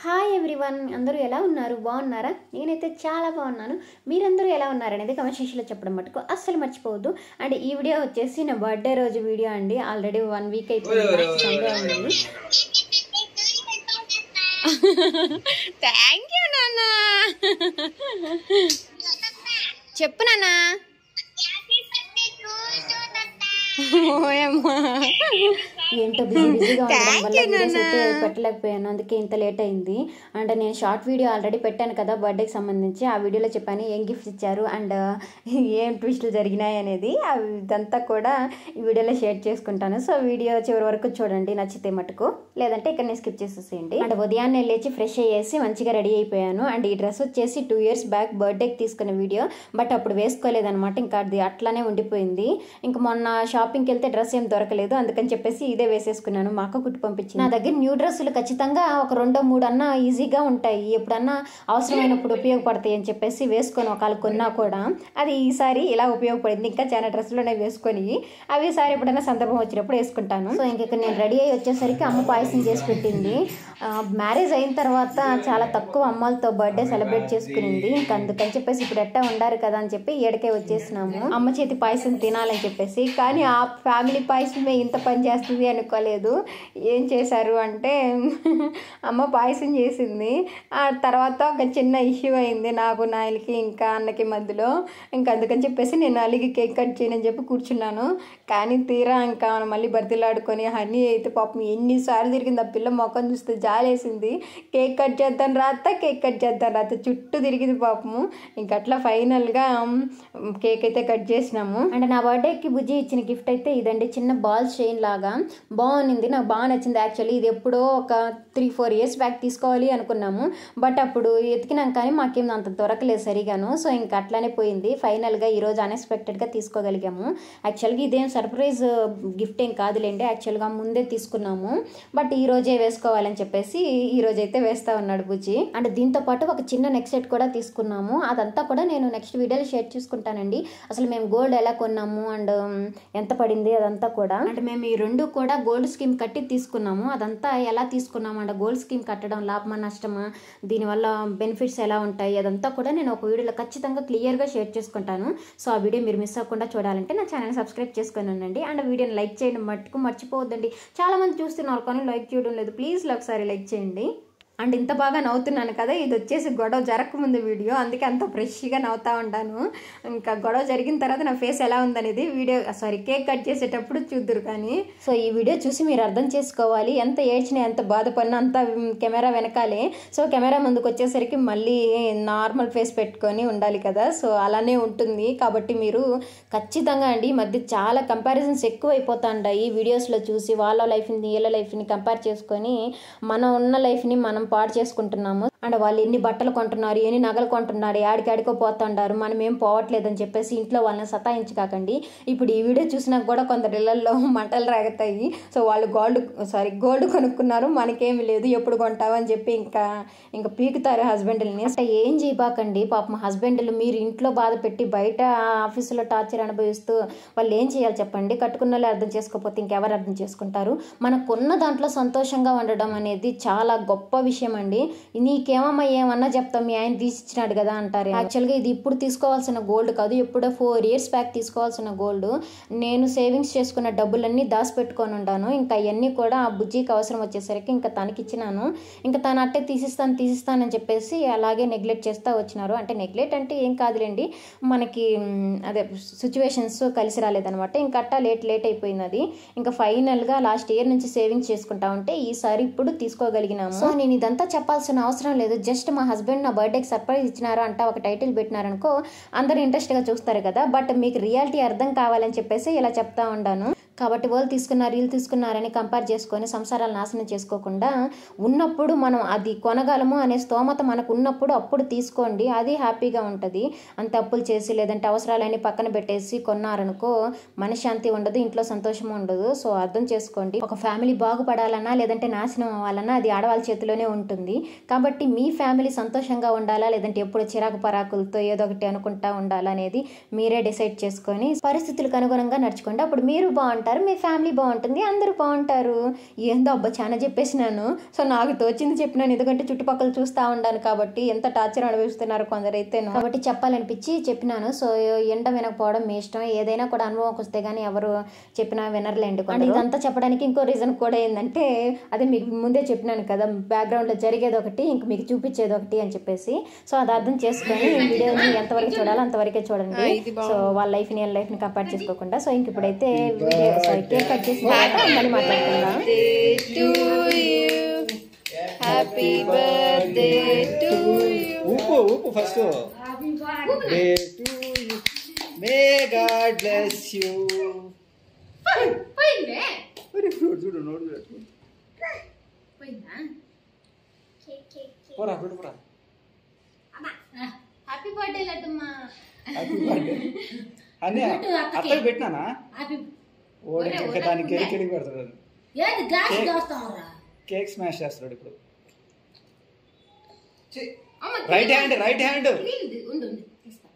Hi everyone, అందరూ ఎలా ఉన్నారు? బాగున్నారా? నేనైతే చాలా బాగున్నాను. మీరందరూ ఎలా ఉన్నారనేది కమెంట్ సెక్షన్లో చెప్పడం మటుకు అస్సలు మర్చిపోవద్దు. అండ్ ఈ వీడియో వచ్చేసి నా బర్త్డే రోజు వీడియో అండి. ఆల్రెడీ 1 వీక్ అయితే సండే ఉంది. థ్యాంక్ యూ నాన్న. చెప్పు నాన్న. ఏంటో బిజీగా ఉండడం వల్ల వీడియోస్ అయితే పెట్టలేకపోయాను, అందుకే ఇంత లేట్ అయింది. అండ్ నేను షార్ట్ వీడియో ఆల్రెడీ పెట్టాను కదా బర్త్డేకి సంబంధించి. ఆ వీడియోలో చెప్పాను ఏం గిఫ్ట్స్ ఇచ్చారు అండ్ ఏం ట్విస్టులు జరిగినాయి అనేది. ఇదంతా కూడా ఈ వీడియోలో షేర్ చేసుకుంటాను. సో వీడియో చివరి వరకు చూడండి, నచ్చితే మటుకు. లేదంటే ఇక్కడ నేను స్కిప్ చేసేసేయండి. అండ్ ఉదయాన్నే లేచి ఫ్రెష్ అయ్యేసి మంచిగా రెడీ అయిపోయాను. అండ్ ఈ డ్రెస్ వచ్చేసి 2 years బ్యాక్ బర్త్డేకి తీసుకున్న వీడియో, బట్ అప్పుడు వేసుకోలేదనమాట. ఇంకా అది అట్లానే ఉండిపోయింది. ఇంకా మొన్న షాపింగ్కి వెళ్తే డ్రెస్ ఏం దొరకలేదు, అందుకని చెప్పేసి ఇదే వేసేసుకున్నాను. మా అక్క కుట్టి పంపించింది. నా దగ్గర న్యూ డ్రెస్సులు ఖచ్చితంగా ఒక 2-3 అన్నా ఈజీగా ఉంటాయి, ఎప్పుడన్నా అవసరమైనప్పుడు ఉపయోగపడతాయి అని చెప్పేసి వేసుకొని ఒకవేళ కొన్నా కూడా అది ఈసారి ఇలా ఉపయోగపడింది. ఇంకా చాలా డ్రెస్సులోనే వేసుకొని అవి ఈసారి ఎప్పుడైనా సందర్భం వచ్చినప్పుడు వేసుకుంటాను. సో ఇంక నేను రెడీ అయ్యి వచ్చేసరికి అమ్మ పాయసం చేసి పెట్టింది. మ్యారేజ్ అయిన తర్వాత చాలా తక్కువ అమ్మలతో బర్త్డే సెలబ్రేట్ చేసుకునింది. ఇంకా అందుకని చెప్పేసి ఇప్పుడు ఎట్టా ఉండారు కదా అని చెప్పి ఏడకే వచ్చేసినాము అమ్మ చేతి పాయసం తినాలని చెప్పేసి. కానీ ఆ ఫ్యామిలీ పాయసమే ఇంత పని చేస్తుంది అనుకోలేదు. ఏం చేశారు అంటే అమ్మ పాయసం చేసింది. ఆ తర్వాత ఒక చిన్న ఇష్యూ అయింది నాకు, నాయలకి ఇంకా అన్నకి మధ్యలో. ఇంకా అందుకని చెప్పేసి నేను అలిగి కేక్ కట్ చేయనని చెప్పి కూర్చున్నాను. కానీ తీరా ఇంకా మళ్ళీ బర్తిలాడుకొని హనీ అయితే పాపం ఎన్నిసార్లు తిరిగింది. ఆ పిల్ల మొఖం చూస్తే జాలేసింది. కేక్ కట్ చేద్దాను రాత్త, కేక్ కట్ చేద్దాను రాత్త చుట్టూ తిరిగింది పాపము. ఇంకా అట్లా ఫైనల్గా కేక్ అయితే కట్ చేసినాము. అండ్ నా బర్త్డేకి బుజ్జి ఇచ్చిన గిఫ్ట్ అయితే ఇదండి, చిన్న బాల్ చైన్ లాగా బాగుంది. నాకు బాగా నచ్చింది యాక్చువల్లీ. ఇది ఎప్పుడో ఒక 3-4 years బ్యాక్ తీసుకోవాలి అనుకున్నాము, బట్ అప్పుడు ఎతికినాం కానీ మాకేం అంత దొరకలేదు సరిగాను. సో ఇంకా అట్లానే పోయింది. ఫైనల్గా ఈరోజు అన్ఎక్స్పెక్టెడ్గా తీసుకోగలిగాము. యాక్చువల్గా ఇదేం సర్ప్రైజ్ గిఫ్ట్ ఏం కాదులేండి, యాక్చువల్గా ముందే తీసుకున్నాము, బట్ ఈ రోజే వేసుకోవాలని చెప్పేసి ఈ రోజు అయితే వేస్తా ఉన్నాడు బుజ్జి. అండ్ దీంతో పాటు ఒక చిన్న నెక్ సెట్ కూడా తీసుకున్నాము. అదంతా కూడా నేను నెక్స్ట్ వీడియోలో షేర్ చేసుకుంటానండి. అసలు మేము గోల్డ్ ఎలా కొన్నాము అండ్ ఎంత పడింది అదంతా కూడా. అంటే మేము ఈ 2 కూడా గోల్డ్ స్కీమ్ కట్టి తీసుకున్నాము. అదంతా ఎలా తీసుకున్నాము అంటే గోల్డ్ స్కీమ్ కట్టడం లాభమా నష్టమా, దీనివల్ల బెనిఫిట్స్ ఎలా ఉంటాయి, అదంతా కూడా నేను ఒక వీడియోలో ఖచ్చితంగా క్లియర్గా షేర్ చేసుకుంటాను. సో ఆ వీడియో మీరు మిస్ అవ్వకుండా చూడాలంటే నా ఛానల్ సబ్స్క్రైబ్ చేసుకొని ఉండండి. అండ్ వీడియోని లైక్ చేయడం మట్టుకు మర్చిపోవద్దండి. చాలామంది చూస్తున్నారు కానీ లైక్ చేయడం లేదు. ప్లీజ్ ఒకసారి లైక్ చేయండి. అండ్ ఇంత బాగా నవ్వుతున్నాను కదా, ఇది వచ్చేసి గొడవ జరగకముందు వీడియో, అందుకే అంత ఫ్రెష్గా నవ్వుతూ ఉంటాను. ఇంకా గొడవ జరిగిన తర్వాత నా ఫేస్ ఎలా ఉందనేది కేక్ కట్ చేసేటప్పుడు చూద్దురు. కానీ సో ఈ వీడియో చూసి మీరు అర్థం చేసుకోవాలి, ఎంత ఏడ్చినా ఎంత బాధపడినా అంత కెమెరా వెనకాలే. సో కెమెరా ముందుకు వచ్చేసరికి మళ్ళీ నార్మల్ ఫేస్ పెట్టుకొని ఉండాలి కదా, సో అలానే ఉంటుంది. కాబట్టి మీరు ఖచ్చితంగా అండి, ఈ మధ్య చాలా కంపారిజన్స్ ఎక్కువ అయిపోతూ ఉంటాయి వీడియోస్లో చూసి. వాళ్ళ లైఫ్ని వీళ్ళ లైఫ్ని కంపేర్ చేసుకొని మనం ఉన్న లైఫ్ని మనం పాడు చేసుకుంటున్నాము. అండ్ వాళ్ళు ఎన్ని బట్టలు కొంటున్నారు, ఎన్ని నగలు కొంటున్నారు, యాడికాడికో పోతుంటారు, మనం ఏం పోవట్లేదని చెప్పేసి ఇంట్లో వాళ్ళని సతాయించకాకండి. ఇప్పుడు ఈ వీడియో చూసినా కూడా కొందరు ఇళ్లలో మంటలు రాగుతాయి. సో వాళ్ళు గోల్డ్ కొనుక్కున్నారు, మనకేమి లేదు, ఎప్పుడు కొంటావు అని చెప్పి ఇంకా పీకుతారు హస్బెండ్ని. అంటే ఏం చేయబాకండి పాపం హస్బెండ్లు. మీరు ఇంట్లో బాధ పెట్టి బయట ఆఫీసులో టార్చర్ అనుభవిస్తూ వాళ్ళు ఏం చేయాలి చెప్పండి? కట్టుకున్న వాళ్ళు అర్థం చేసుకోకపోతే ఇంకెవరు అర్థం చేసుకుంటారు? మనకున్న దాంట్లో సంతోషంగా ఉండడం అనేది చాలా గొప్ప విషయం అండి. నీకేమమ్మా ఏమన్నా చెప్తాం, మీ ఆయన తీసిచ్చినాడు కదా అంటారు. యాక్చువల్గా ఇది ఇప్పుడు తీసుకోవాల్సిన గోల్డ్ కాదు, ఎప్పుడో 4 years బ్యాక్ తీసుకోవాల్సిన గోల్డ్. నేను సేవింగ్స్ చేసుకున్న డబ్బులన్నీ దాచిపెట్టుకొని ఉంటాను. ఇంకా అవన్నీ కూడా ఆ బుజ్జికి అవసరం వచ్చేసరికి ఇంకా తనకి ఇచ్చినాను. ఇంకా తను అట్టే తీసిస్తానని చెప్పేసి అలాగే నెగ్లెక్ట్ చేస్తూ వచ్చినారు. అంటే నెగ్లెక్ట్ అంటే ఏం కాదులేండి, మనకి అదే సిచ్యువేషన్స్ కలిసి రాలేదనమాట. ఇంకా అట్టా లేట్ అయిపోయింది అది. ఇంకా ఫైనల్గా లాస్ట్ ఇయర్ నుంచి సేవింగ్స్ చేసుకుంటా ఉంటే ఈసారి ఇప్పుడు తీసుకోగలిగినాము. సో నేను ఇదంతా చెప్పాల్సిన అవసరం లేదు. జస్ట్ మా హస్బెండ్ నా బర్త్డేకి సర్ప్రైజ్ ఇచ్చినారు అంట ఒక టైటిల్ పెట్టినారనుకో అందరూ ఇంట్రెస్ట్గా చూస్తారు కదా, బట్ మీకు రియాలిటీ అర్థం కావాలని చెప్పేసి ఇలా చెప్తా ఉన్నాను. కాబట్టి వాళ్ళు తీసుకున్నారు వీళ్ళు తీసుకున్నారని కంపేర్ చేసుకొని సంసారాలు నాశనం చేసుకోకుండా ఉన్నప్పుడు మనం అది కొనగలము అనే స్తోమత మనకు ఉన్నప్పుడు అప్పుడు తీసుకోండి, అది హ్యాపీగా ఉంటుంది. అంత అప్పులు చేసి లేదంటే అవసరాలన్నీ పక్కన పెట్టేసి కొన్నారనుకో మనశ్శాంతి ఉండదు, ఇంట్లో సంతోషం ఉండదు. సో అర్థం చేసుకోండి. ఒక ఫ్యామిలీ బాగుపడాలన్నా లేదంటే నాశనం అవ్వాలన్నా అది ఆడవాళ్ళ చేతిలోనే ఉంటుంది. కాబట్టి మీ ఫ్యామిలీ సంతోషంగా ఉండాలా లేదంటే ఎప్పుడు చిరాకు పరాకులతో ఏదో ఒకటి అనుకుంటా ఉండాలా అనేది మీరే డిసైడ్ చేసుకొని పరిస్థితులకు అనుగుణంగా నడుచుకోండి. అప్పుడు మీరు బాగుంటారు, బాగుంటారు, మీ ఫ్యామిలీ బాగుంటుంది, అందరూ బాగుంటారు. ఏందో అబ్బా చాలా చెప్పేసినాను. సో నాకు తోచింది చెప్పినాను, ఎందుకంటే చుట్టుపక్కల చూస్తూ ఉండాను కాబట్టి ఎంత టార్చర్ అనుభవిస్తున్నారు కొందరైతేను, కాబట్టి చెప్పాలనిపించి చెప్పినాను. సో ఎండ వినకపోవడం మీ ఇష్టం, ఏదైనా కూడా అనుభవంకి వస్తే కానీ ఎవరు చెప్పినా వినర్లేండి. అండ్ ఇదంతా చెప్పడానికి ఇంకో రీజన్ కూడా ఏంటంటే, అదే మీకు ముందే చెప్పినాను కదా, బ్యాక్గ్రౌండ్లో జరిగేది ఒకటి ఇంక మీకు చూపించేది ఒకటి అని చెప్పేసి. సో అది అర్థం చేసుకొని ఈ వీడియోని ఎంతవరకు చూడాలో అంతవరకే చూడండి. సో వాళ్ళ లైఫ్ని వాళ్ళ లైఫ్ని కంపేర్ చేసుకోకుండా. సో ఇంక ఇప్పుడైతే వీడియో కేక్ కట్ చేసి మళ్ళీ మాట్లాడుకుందాం. Happy birthday to you. Upu first. Happy birthday to you. May God bless you. Poinde. Very good. Good. Not bad. Poinda. Cake. Pora. Amma. Happy birthday Laddumma. Happy birthday. Anne అక్కడ పెట్టినానా? Happy. ఓడే ఇంకా దానికి కెడికి పెడతాడు. ఏది glass దోస్తావరా? Cake smash చేస్తాడు ఇప్పుడు. Right hand ఉండు తీస్తా.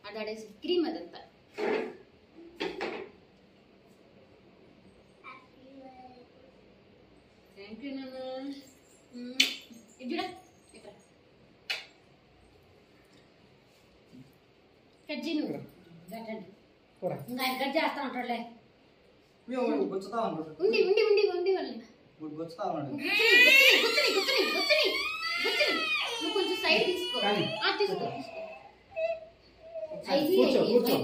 అదాడేసి క్రీమ్ అదంతా. థ్యాంక్ యూ నాన్న. ఇది చూడ ఇక్కడ కట్ చేయను గట్టండి. ఇంకా కట్ చేస్తా ఉంటాడులే. ఉండి వాళ్ళని నువ్వు కొంచెం సైడ్ తీసుకో. తీసుకో కూర్చో.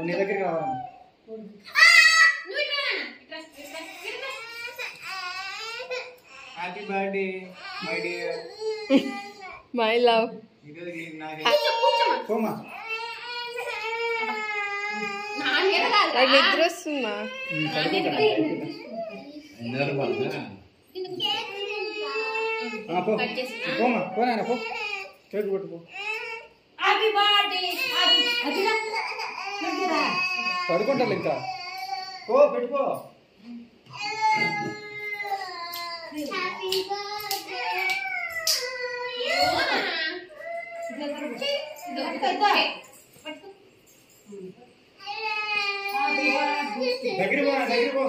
నీ దగ్గరికి రావాలి. Happy birthday my dear, my love. Coma నాకు నిద్ర వస్తుందా? పోనా పో, కేక్ కొట్టుకో. పడుకుంటారు ఇంకా పో, పెట్టుకో. దగ్గర పో దగ్గర పో.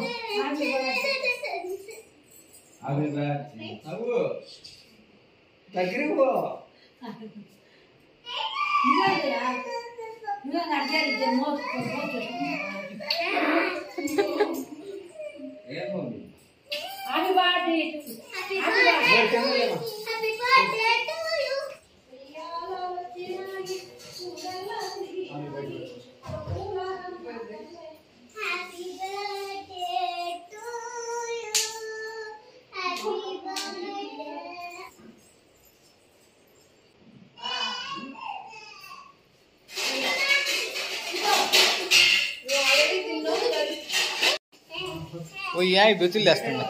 ఓ యాయ్ బెతులు లేస్తుంది.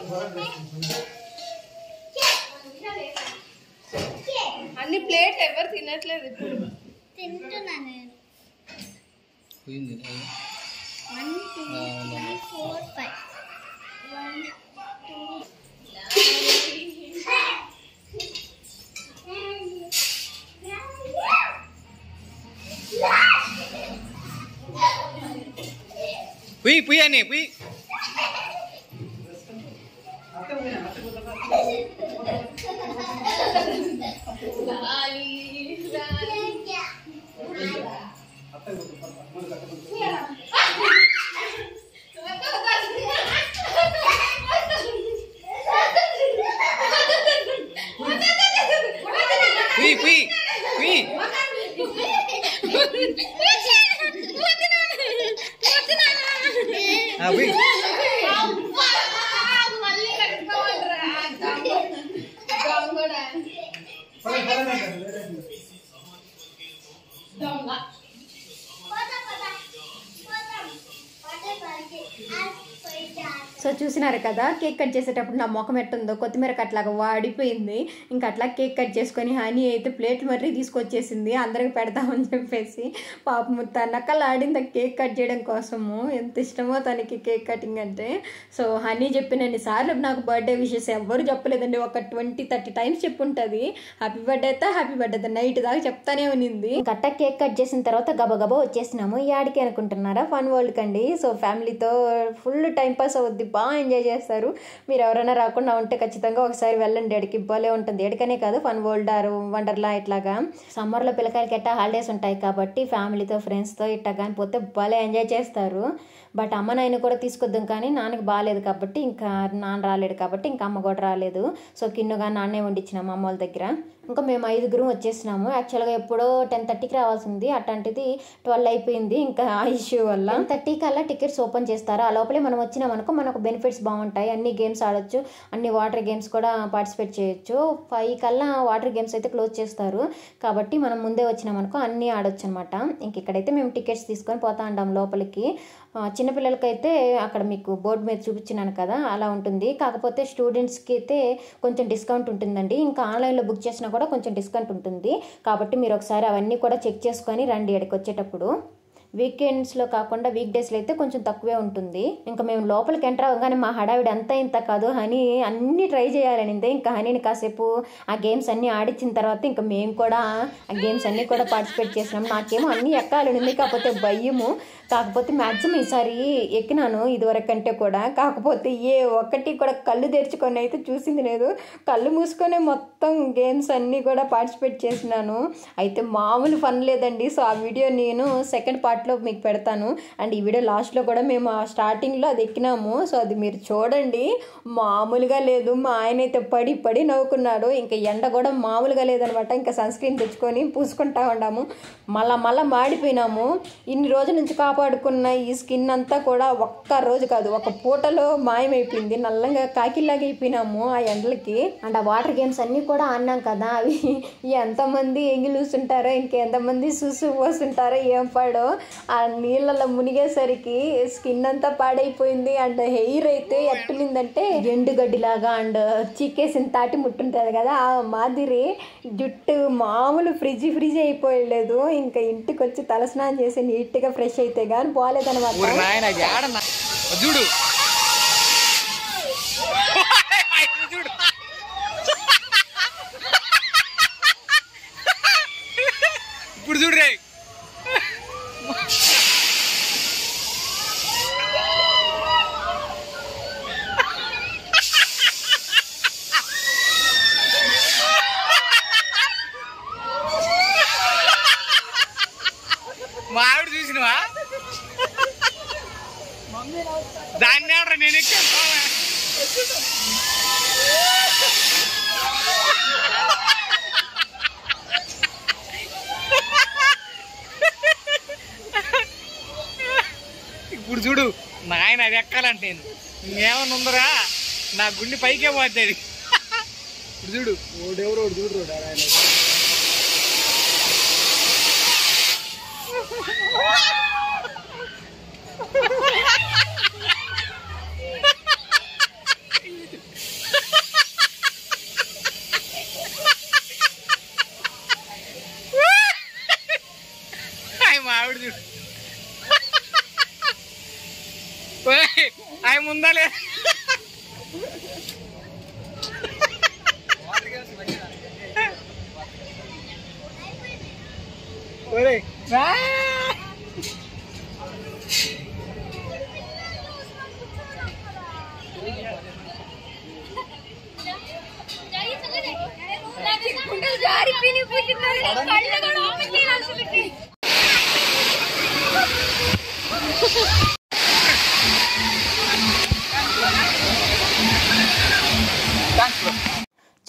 అన్ని ప్లేట్ ఎవరు తినట్లేదు ఇప్పుడు. తింటున్నా నేను. 1 2 3 4 5 1 2 పుయ్ అని పుయ్. చూసినారు కదా కేక్ కట్ చేసేటప్పుడు నా ముఖం ఎట్టుందో కొత్తిమీర కట్లాగా వాడిపోయింది. ఇంకా అట్లా కేక్ కట్ చేసుకొని హనీ అయితే ప్లేట్లు మరీ తీసుకొచ్చేసింది అందరికి పెడతామని చెప్పేసి. పాపం తనకలాడింది కేక్ కట్ చేయడం కోసము. ఎంత ఇష్టమో తనకి కేక్ కటింగ్ అంటే. సో హనీ చెప్పినన్ని సార్లు నాకు బర్త్డే విషెస్ ఎవ్వరు చెప్పలేదండి. ఒక 20-30 టైమ్స్ చెప్పుంటుంది హ్యాపీ బర్త్డే నైట్ దాకా చెప్తానే ఉన్నింది. గట్ట కేక్ కట్ చేసిన తర్వాత గబగబా వచ్చేసినాము. యాడికి అనుకుంటున్నారా? ఫన్ వరల్డ్ కండి. సో ఫ్యామిలీతో ఫుల్ టైం పాస్ అవుద్ది, బాగా ఎంజాయ్ చేస్తారు. మీరు ఎవరైనా రాకుండా ఉంటే ఖచ్చితంగా ఒకసారి వెళ్ళండి. ఎడికి భలే ఉంటుంది. ఎడికనే కాదు, ఫన్ వరల్డ్ ఆర్ వండర్లా ఇట్లాగా. సమ్మర్లో పిల్లకాయలకి ఎట్టా హాలిడేస్ ఉంటాయి కాబట్టి ఫ్యామిలీతో ఫ్రెండ్స్తో ఇట్టా కానీ పోతే భలే ఎంజాయ్ చేస్తారు. బట్ అమ్మ నాయన కూడా తీసుకొద్దాం కానీ నాన్నకి బాగాలేదు కాబట్టి ఇంకా నాన్న రాలేడు కాబట్టి ఇంకా అమ్మ కూడా రాలేదు. సో కిన్నుగా నాన్నే వండించినాము అమ్మ వాళ్ళ దగ్గర. ఇంకా మేము 5 వచ్చేసినాము. యాక్చువల్గా ఎప్పుడో 10:30కి రావాల్సింది, అట్లాంటిది 12 అయిపోయింది ఇంకా ఆ ఇష్యూ వల్ల. 10:30 కల్లా టికెట్స్ ఓపెన్ చేస్తారు. ఆ లోపలే మనం వచ్చినామనుకో మనకు బెనిఫిట్స్ బాగుంటాయి. అన్ని గేమ్స్ ఆడొచ్చు, అన్ని వాటర్ గేమ్స్ కూడా పార్టిసిపేట్ చేయొచ్చు. 5 కల్లా వాటర్ గేమ్స్ అయితే క్లోజ్ చేస్తారు కాబట్టి మనం ముందే వచ్చినామనుకో అన్నీ ఆడొచ్చు అనమాట. ఇంక ఇక్కడైతే మేము టికెట్స్ తీసుకొని పోతా ఉంటాం లోపలికి. చిన్నపిల్లలకైతే అక్కడ మీకు బోర్డు మీద చూపించినాను కదా అలా ఉంటుంది. కాకపోతే స్టూడెంట్స్కి అయితే కొంచెం డిస్కౌంట్ ఉంటుందండి. ఇంకా ఆన్లైన్లో బుక్ చేసినా కూడా కొంచెం డిస్కౌంట్ ఉంటుంది కాబట్టి మీరు ఒకసారి అవన్నీ కూడా చెక్ చేసుకొని రండి ఇక్కడికి వచ్చేటప్పుడు. వీకెండ్స్లో కాకుండా వీక్ డేస్లో అయితే కొంచెం తక్కువే ఉంటుంది. ఇంకా మేము లోపలికి ఎంటర్ అవ్వగానే మా హడావిడి అంతా ఇంత కాదు, హనీ అన్నీ ట్రై చేయాలనిందే. ఇంకా హనీని కాసేపు ఆ గేమ్స్ అన్నీ ఆడించిన తర్వాత ఇంకా మేము కూడా ఆ గేమ్స్ అన్నీ కూడా పార్టిసిపేట్ చేసినాము. నాకేమో అన్నీ ఎక్కాలనింది, కాకపోతే భయము. కాకపోతే మ్యాక్సిమం ఈసారి ఎక్కినాను ఇదివరకు కంటే కూడా. కాకపోతే ఏ ఒక్కటి కూడా కళ్ళు తెరుచుకొని అయితే చూసింది లేదు. కళ్ళు మూసుకొనే మొత్తం గేమ్స్ అన్నీ కూడా పార్టిసిపేట్ చేసినాను. అయితే మామూలు ఫన్ లేదండి. సో ఆ వీడియో నేను సెకండ్ పార్ట్లో మీకు పెడతాను. అండ్ ఈ వీడియో లాస్ట్లో కూడా మేము ఆ స్టార్టింగ్లో అది ఎక్కినాము. సో అది మీరు చూడండి, మామూలుగా లేదు. మా ఆయన అయితే పడి నవ్వుకున్నాడు. ఇంకా ఎండ కూడా మామూలుగా లేదనమాట. ఇంకా సన్ స్క్రీన్ తెచ్చుకొని పూసుకుంటా ఉన్నాము. మళ్ళా మాడిపోయినాము. ఇన్ని రోజుల నుంచి కాపాడుకున్న ఈ స్కిన్ అంతా కూడా ఒక్క రోజు కాదు ఒక పూటలో మాయమైపోయింది. నల్లంగా కాకిలాగా అయిపోయినాము ఆ ఎండలకి. అండ్ ఆ వాటర్ గేమ్స్ అన్నీ కూడా ఆడినాం కదా, అవి ఎంతమంది ఎంగిలూస్తుంటారో ఇంకెంతమంది సుసు పోస్తుంటారో ఏం పాడో. ఆ నీళ్ళలో మునిగేసరికి స్కిన్ అంతా పాడైపోయింది. అండ్ హెయిర్ అయితే ఎట్టునిందంటే ఎండుగడ్డిలాగా అండ్ చిక్కేసిన తాటి ముట్టుంటుంది కదా ఆ మాదిరి జుట్టు మామూలు ఫ్రిజ్ అయిపోయలేదు. ఇంకా ఇంటికి వచ్చి తలస్నానం చేసి నీట్గా ఫ్రెష్ అయితే కానీ పోలేదనమాట. చూడు ఇప్పుడు చూడు రే మా ఆవిడ చూసినవా దాన్ని ఆడరా నేను ఎక్కాను. ఇప్పుడు చూడు నాయన అది ఎక్కాలంటే నేను ఇంకేమన్నా ఉందరా నా గుండె పైకే పోతుంది. ఇప్పుడు చూడు ఓడెవరు చూడు ఆయన మావిడ చూడు ఆయన ముందాలే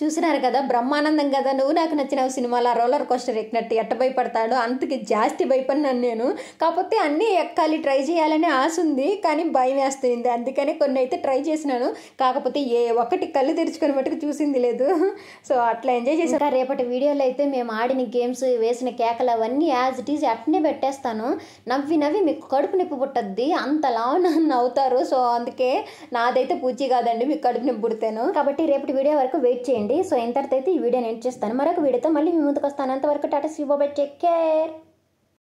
చూసినారు కదా, బ్రహ్మానందం కదా నువ్వు నాకు నచ్చిన సినిమాలో రోలర్ కోస్టర్ ఎక్కినట్టు ఎట్ట భయపడతాడు, అంతకి జాస్తి భయపడినాను నేను. కాకపోతే అన్నీ ఎక్కాలి, ట్రై చేయాలని ఆశ ఉంది, కానీ భయం వేస్తుంది. అందుకని కొన్ని అయితే ట్రై చేసినాను, కాకపోతే ఏ ఒక్కటి కళ్ళు తెరుచుకొని మట్టుకు చూసింది లేదు. సో అట్లా ఎంజాయ్ చేశాను. రేపటి వీడియోలో అయితే మేము ఆడిన గేమ్స్, వేసిన కేకలు అవన్నీ యాజ్ ఇట్ ఈజ్ అట్నే పెట్టేస్తాను. నవ్వి నవ్వి మీకు కడుపు నొప్పి పుట్టద్ది, అంతలా నవ్వుతారు. సో అందుకే నాదైతే పూచి కాదండి, మీకు కడుపు నొప్పి పుడతాను. కాబట్టి రేపటి వీడియో వరకు వెయిట్ చేయండి. సో ఇంతటితో అయితే ఈ వీడియోని ఎండ్ చేస్తాను. మరొక వీడియోతో మళ్ళీ మీ ముందుకు వస్తాను. అంతవరకు tata see bye, take care.